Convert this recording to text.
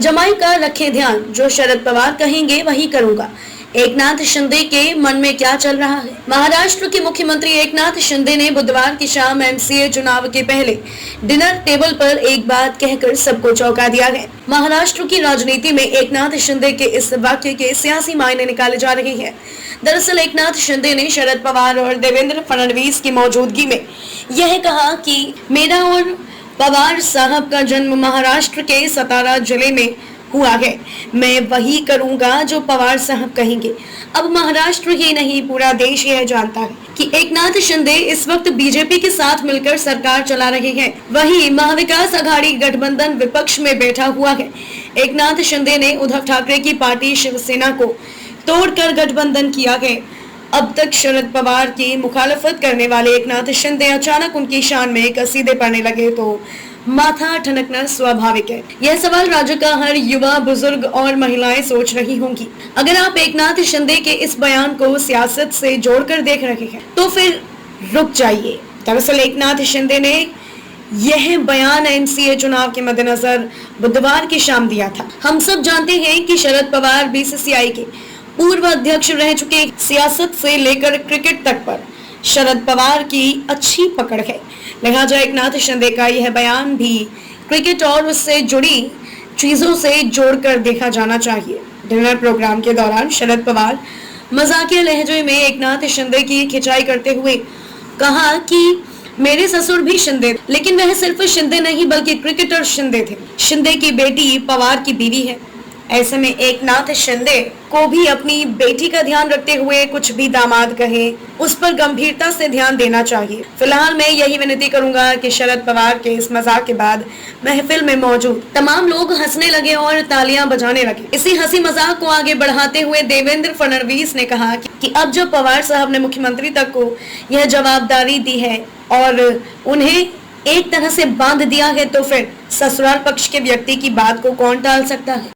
जमाई का रखें ध्यान, जो शरद पवार कहेंगे वही करूंगा। एकनाथ शिंदे के मन में क्या चल रहा है? महाराष्ट्र के मुख्यमंत्री एकनाथ शिंदे ने बुधवार की शाम एमसीए चुनाव के पहले डिनर टेबल पर एक बात कहकर सबको चौंका दिया है। महाराष्ट्र की राजनीति में एकनाथ शिंदे के इस वाक्य के सियासी मायने निकाले जा रहे हैं। दरअसल एकनाथ शिंदे ने शरद पवार और देवेंद्र फडणवीस की मौजूदगी में यह कहा कि मेरा और पवार साहब का जन्म महाराष्ट्र के सतारा जिले में हुआ है, मैं वही करूंगा जो पवार साहब कहेंगे। अब महाराष्ट्र ही नहीं, पूरा देश यह जानता है कि एकनाथ शिंदे इस वक्त बीजेपी के साथ मिलकर सरकार चला रहे हैं। वहीं महाविकास आघाड़ी गठबंधन विपक्ष में बैठा हुआ है। एकनाथ शिंदे ने उद्धव ठाकरे की पार्टी शिवसेना को तोड़कर गठबंधन किया है। अब तक शरद पवार की मुखालफत करने वाले एकनाथ शिंदे अचानक उनकी शान में कसीदे पड़ने लगे तो माथा ठनकना स्वाभाविक है। यह सवाल राज्य का हर युवा, बुजुर्ग और महिलाएं सोच रही होंगी। अगर आप एकनाथ शिंदे के इस बयान को सियासत से जोड़कर देख रहे हैं तो फिर रुक जाइए। दरअसल एकनाथ शिंदे ने यह बयान एमसीए चुनाव के मद्देनजर बुधवार की शाम दिया था। हम सब जानते हैं कि शरद पवार बीसीसीआई के पूर्व अध्यक्ष रह चुके। सियासत से लेकर क्रिकेट तक पर शरद पवार की अच्छी पकड़ है। लिहाजा एकनाथ शिंदे का यह बयान भी क्रिकेट और उससे जुड़ी चीजों से जोड़कर देखा जाना चाहिए। डिनर प्रोग्राम के दौरान शरद पवार मजाकिया लहजे में एकनाथ शिंदे की खिंचाई करते हुए कहा कि मेरे ससुर भी शिंदे, लेकिन वह सिर्फ शिंदे नहीं बल्कि क्रिकेटर शिंदे थे। शिंदे की बेटी पवार की बीवी है। ऐसे में एकनाथ शिंदे को भी अपनी बेटी का ध्यान रखते हुए कुछ भी दामाद कहे उस पर गंभीरता से ध्यान देना चाहिए। फिलहाल मैं यही विनती करूंगा कि शरद पवार के इस मजाक के बाद महफिल में मौजूद तमाम लोग हंसने लगे और तालियां बजाने लगे। इसी हंसी मजाक को आगे बढ़ाते हुए देवेंद्र फडणवीस ने कहा कि अब जब पवार साहब ने मुख्यमंत्री तक को यह जवाबदारी दी है और उन्हें एक तरह से बांध दिया है तो फिर ससुराल पक्ष के व्यक्ति की बात को कौन टाल सकता है।